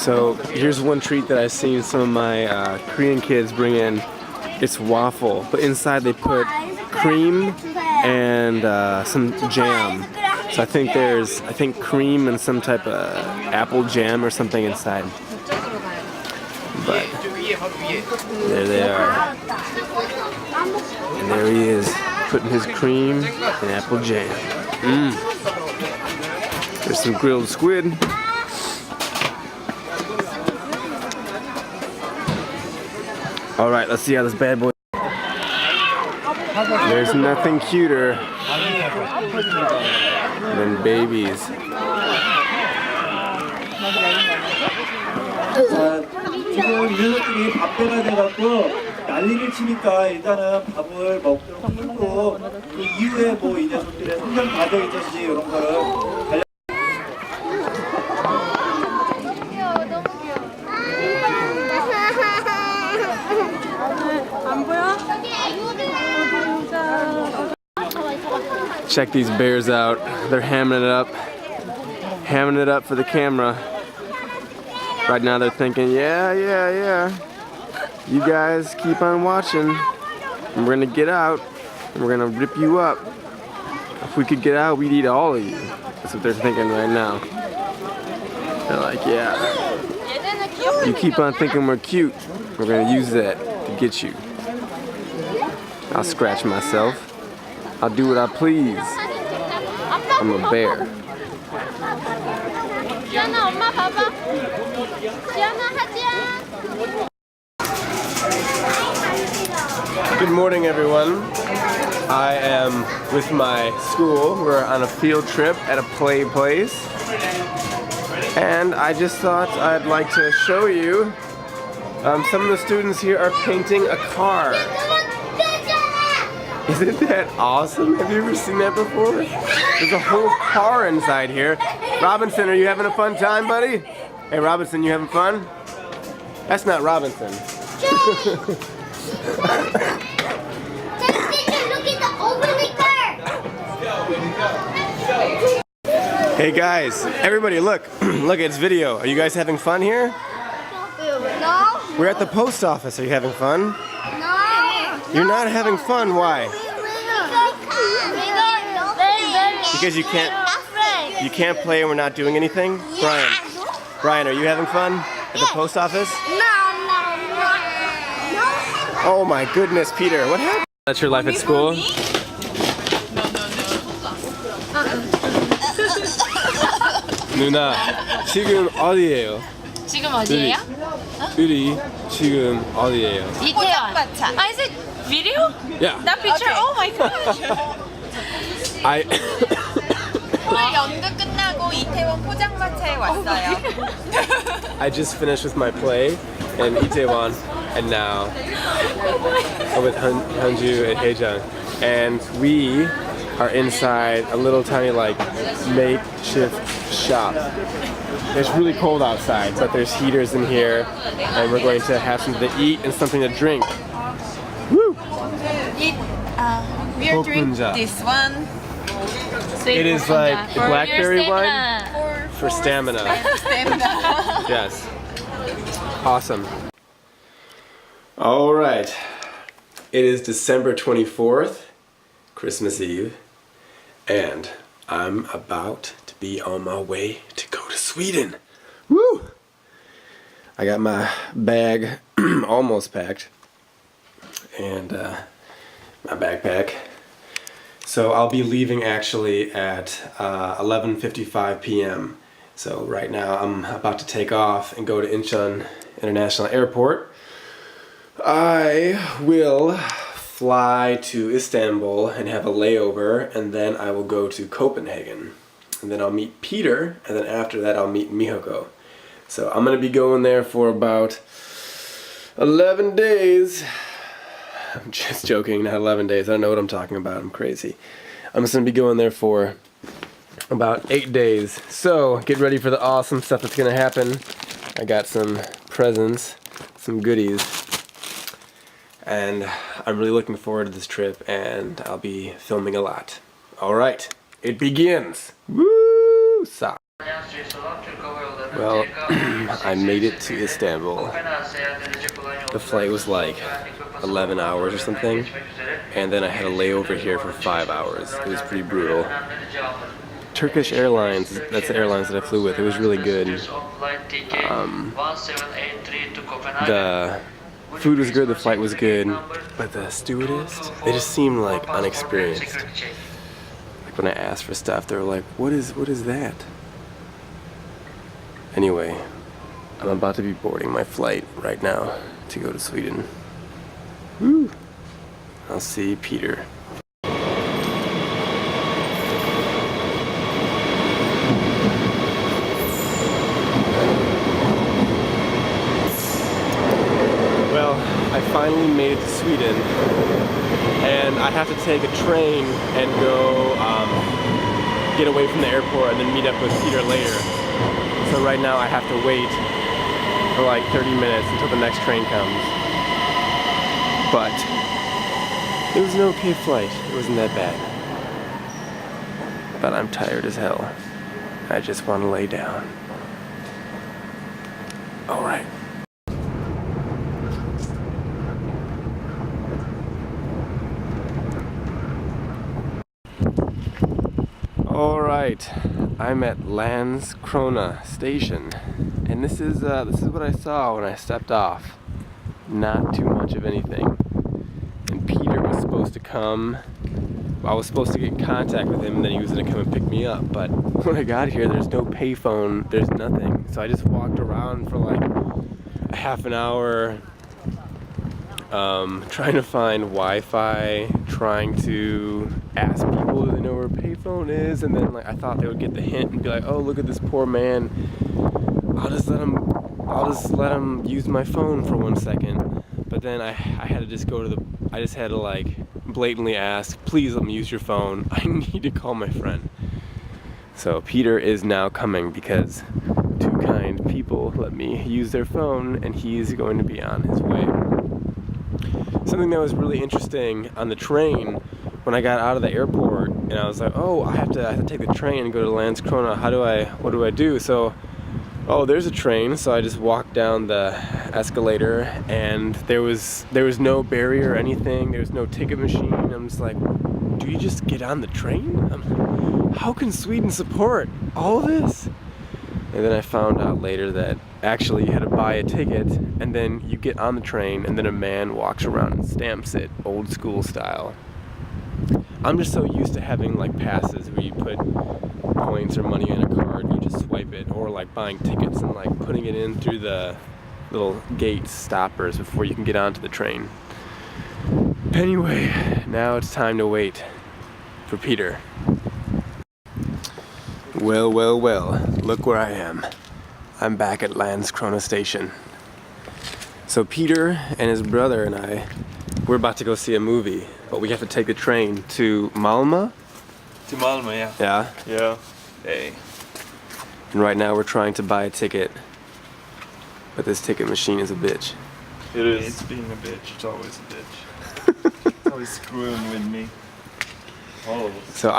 So here's one treat that I've seen some of my Korean kids bring in. It's waffle, but inside they put cream and some jam. So I think there's cream and some type of apple jam or something inside. But there they are. And there he is, putting his cream and apple jam. There's some grilled squid. Alright, let's see how this bad boy. There's nothing cuter than babies. 지금 이 녀석들이 밥배가 돼갖고 난리를 치니까 일단은 밥을 먹도록 하고 그 이후에 뭐 이 녀석들의 성장 과정이든지 이런 거를 Check these bears out. They're hamming it up for the camera. Right now they're thinking, yeah. You guys keep on watching. And we're gonna get out and we're gonna rip you up. If we could get out, we'd eat all of you. That's what they're thinking right now. They're like, yeah. You keep on thinking we're cute. We're gonna use that to get you. I'll scratch myself. I'll do what I please. I'm a bear. Good morning, everyone. I am with my school. We're on a field trip at a play place. And I just thought I'd like to show you some of the students here are painting a car. Isn't that awesome? Have you ever seen that before? There's a whole car inside here. Robinson, are you having a fun time, buddy? Hey, Robinson, you having fun? That's not Robinson. Hey guys, everybody look. Look, it's video. Are you guys having fun here? No. We're at the post office. Are you having fun? No. You're not having fun. Why? Because you can't play and we're not doing anything? Brian, are you having fun at the post office? No. Oh my goodness, Peter, what happened? That's your life at school? 누나, 지금 어디예요? 지금 어디예요? 우리 지금 어디예요? 이태원. Is it video? Yeah. That picture? Oh my gosh. 오늘 연극 끝나고 이태원 포장마차에 왔어요. I just finished with my play in Itaewon, and now I'm with Hanju and Haejang, and we are inside a little tiny makeshift shop. It's really cold outside, but there's heaters in here, and we're going to have something to eat and something to drink. Woo! We are drinking this one. It is like the blackberry one for stamina. stamina. Yes. Awesome. All right. It is December 24th, Christmas Eve, and I'm about to be on my way to go to Sweden. Woo! I got my bag almost packed and my backpack. So I'll be leaving actually at 11:55 p.m. So right now I'm about to take off and go to Incheon International Airport. I will fly to Istanbul and have a layover, and then I will go to Copenhagen. And then I'll meet Peter, and then after that I'll meet Mihoko. So I'm going to be going there for about 11 days. I'm just joking, not 11 days. I don't know what I'm talking about. I'm crazy. I'm just going to be going there for about 8 days. So get ready for the awesome stuff that's going to happen. I got some presents, some goodies. And I'm really looking forward to this trip, and I'll be filming a lot. Alright, it begins! Woo! Well, I made it to Istanbul. The flight was like 11 hours or something, and then I had a layover here for 5 hours. It was pretty brutal. Turkish Airlines, that's the airlines that I flew with, it was really good. The food was good, the flight was good, but the stewardess, they just seemed like unexperienced. Like when I asked for stuff, they were like, what is that? Anyway, I'm about to be boarding my flight right now to go to Sweden. Woo! I'll see Peter. Well, I finally made it to Sweden, and I have to take a train and go get away from the airport and then meet up with Peter later. So right now I have to wait for like 30 minutes until the next train comes. But it was an okay flight. It wasn't that bad. But I'm tired as hell. I just want to lay down. All right. All right. I'm at Landskrona station, and this is what I saw when I stepped off. Not too much of anything. And Peter was supposed to come. I was supposed to get in contact with him, and then he was gonna come and pick me up. But when I got here, there's no payphone. There's nothing. So I just walked around for like a half an hour, trying to find Wi-Fi, trying to ask people do they know where a payphone is, and then like I thought they would get the hint and be like, oh, look at this poor man. I'll just let him use my phone for 1 second. But then I had to just go to I just had to like blatantly ask, please let me use your phone. I need to call my friend. So Peter is now coming because two kind people let me use their phone, and he's going to be on his way. Something that was really interesting on the train when I got out of the airport, and I was like, oh, I have to take the train and go to Landskrona. What do I do? So, oh, there's a train. So I just walked down the escalator, and there was no barrier or anything. There was no ticket machine. I'm just like, do you just get on the train? How can Sweden support all this? And then I found out later that actually you had to buy a ticket, and then you get on the train, and then a man walks around and stamps it, old school style. I'm just so used to having like passes where you put points or money in a card and you just swipe it, or like buying tickets and like putting it in through the little gate stoppers before you can get onto the train. Anyway, now it's time to wait for Peter. Well, look where I am. I'm back at Landskrona station. So Peter and his brother and we're about to go see a movie, but we have to take the train to Malmö. To Malmö, yeah. Yeah? Yeah. Hey. And right now we're trying to buy a ticket, but this ticket machine is a bitch. It is. It's being a bitch. It's always a bitch. It's always screwing with me. Always. So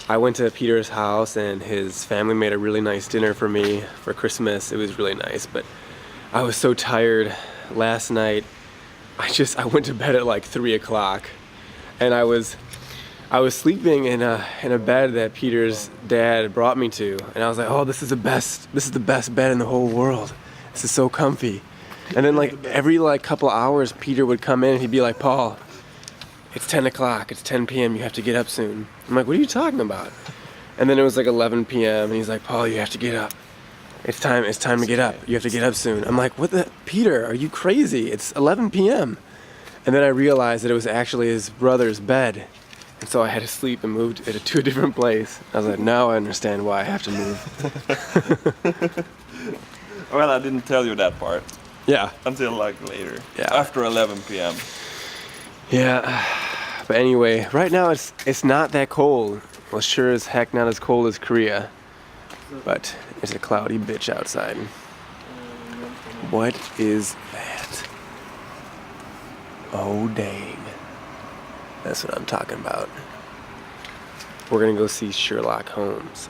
I went to Peter's house, and his family made a really nice dinner for me for Christmas. It was really nice, but I was so tired last night. I went to bed at like 3 o'clock, and I was sleeping in a bed that Peter's dad brought me to, and I was like, oh, this is the best bed in the whole world. This is so comfy. And then like every like couple hours, Peter would come in and he'd be like, Paul, it's 10 o'clock, it's 10 p.m., you have to get up soon. I'm like, what are you talking about? And then it was like 11 p.m. and he's like, Paul, you have to get up. It's time to get up. You have to get up soon. I'm like, Peter, are you crazy? It's 11 p.m. And then I realized that it was actually his brother's bed. And so I had to sleep and moved it to a different place. I was like, now I understand why I have to move. Well, I didn't tell you that part. Yeah. Until like later. Yeah. After 11 p.m. Yeah. But anyway, right now it's not that cold. Well, sure as heck not as cold as Korea. But it's a cloudy bitch outside. What is that? Oh, dang. That's what I'm talking about. We're gonna go see Sherlock Holmes.